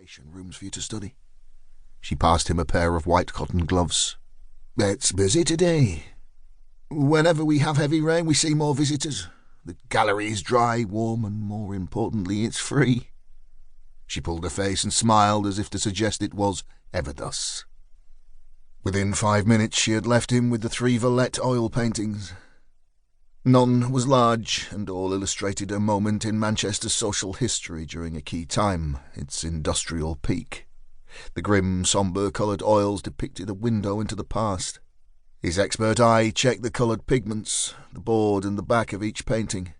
station rooms for you to study." She passed him a pair of white cotton gloves. "It's busy today. Whenever we have heavy rain, we see more visitors. The gallery is dry, warm, and more importantly, it's free." She pulled her face and smiled as if to suggest it was ever thus. Within 5 minutes she had left him with the 3 Vallette oil paintings. None was large, and all illustrated a moment in Manchester's social history during a key time, its industrial peak. The grim, sombre-coloured oils depicted a window into the past. His expert eye checked the coloured pigments, the board and the back of each painting.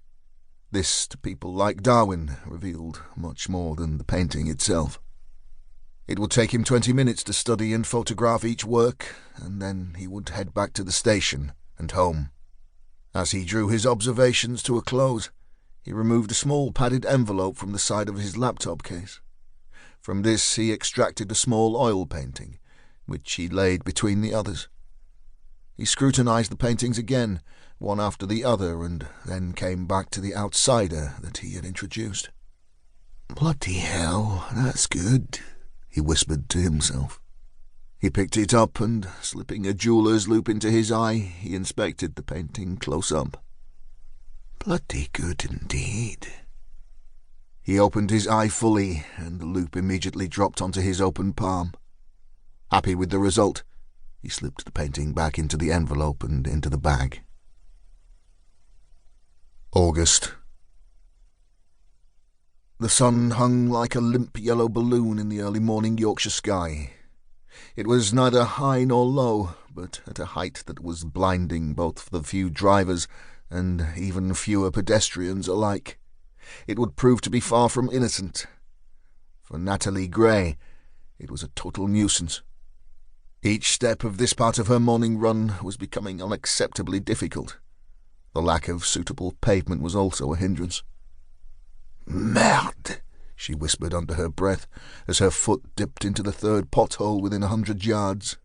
This, to people like Darwin, revealed much more than the painting itself. It would take him 20 minutes to study and photograph each work, and then he would head back to the station and home. As he drew his observations to a close, he removed a small padded envelope from the side of his laptop case. From this he extracted a small oil painting, which he laid between the others. He scrutinized the paintings again, one after the other, and then came back to the outsider that he had introduced. "Bloody hell, that's good," he whispered to himself. He picked it up and, slipping a jeweller's loop into his eye, he inspected the painting close up. "Bloody good indeed." He opened his eye fully, and the loop immediately dropped onto his open palm. Happy with the result, he slipped the painting back into the envelope and into the bag. August. The sun hung like a limp yellow balloon in the early morning Yorkshire sky. It was neither high nor low, but at a height that was blinding both for the few drivers and even fewer pedestrians alike. It would prove to be far from innocent. For Natalie Gray, it was a total nuisance. Each step of this part of her morning run was becoming unacceptably difficult. The lack of suitable pavement was also a hindrance. "Merde!" she whispered under her breath as her foot dipped into the 3rd pothole within 100 yards.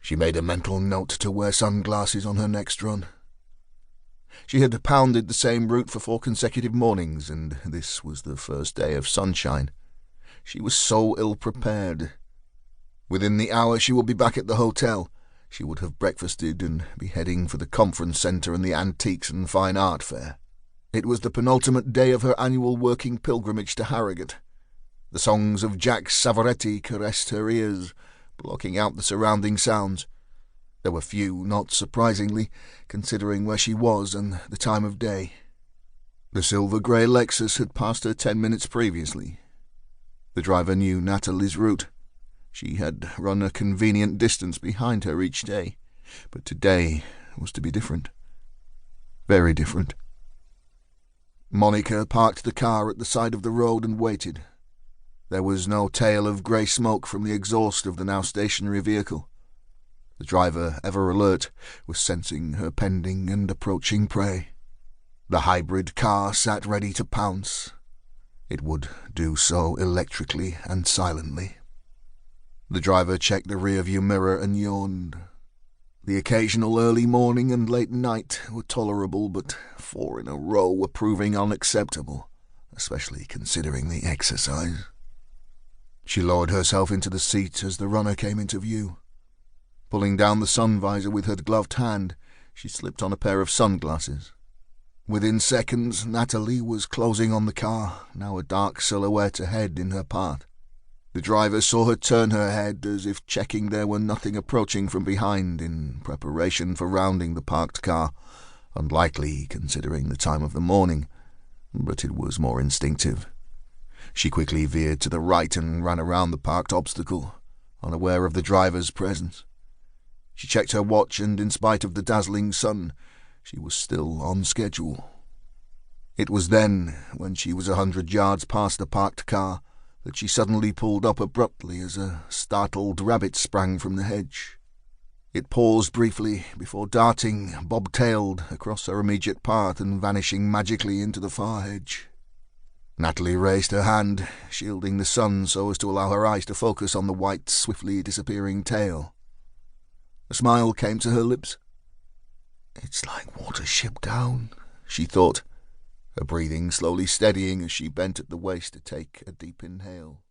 She made a mental note to wear sunglasses on her next run. She had pounded the same route for 4 consecutive mornings, and this was the first day of sunshine. She was so ill-prepared. Within the hour she would be back at the hotel. She would have breakfasted and be heading for the conference centre and the Antiques and Fine Art Fair. It was the penultimate day of her annual working pilgrimage to Harrogate. The songs of Jack Savoretti caressed her ears, blocking out the surrounding sounds. There were few, not surprisingly, considering where she was and the time of day. The silver-grey Lexus had passed her 10 minutes previously. The driver knew Natalie's route. She had run a convenient distance behind her each day, but today was to be different. Very different. Monica parked the car at the side of the road and waited. There was no tail of grey smoke from the exhaust of the now stationary vehicle. The driver, ever alert, was sensing her pending and approaching prey. The hybrid car sat ready to pounce. It would do so electrically and silently. The driver checked the rearview mirror and yawned. The occasional early morning and late night were tolerable, but 4 in a row were proving unacceptable, especially considering the exercise. She lowered herself into the seat as the runner came into view. Pulling down the sun visor with her gloved hand, she slipped on a pair of sunglasses. Within seconds, Natalie was closing on the car, now a dark silhouette ahead in her path. The driver saw her turn her head as if checking there were nothing approaching from behind in preparation for rounding the parked car, unlikely considering the time of the morning, but it was more instinctive. She quickly veered to the right and ran around the parked obstacle, unaware of the driver's presence. She checked her watch, and in spite of the dazzling sun, she was still on schedule. It was then, when she was 100 yards past the parked car, that she suddenly pulled up abruptly as a startled rabbit sprang from the hedge. It paused briefly before darting, bob-tailed, across her immediate path and vanishing magically into the far hedge. Natalie raised her hand, shielding the sun so as to allow her eyes to focus on the white, swiftly disappearing tail. A smile came to her lips. "It's like Watership Down," she thought, her breathing slowly steadying as she bent at the waist to take a deep inhale.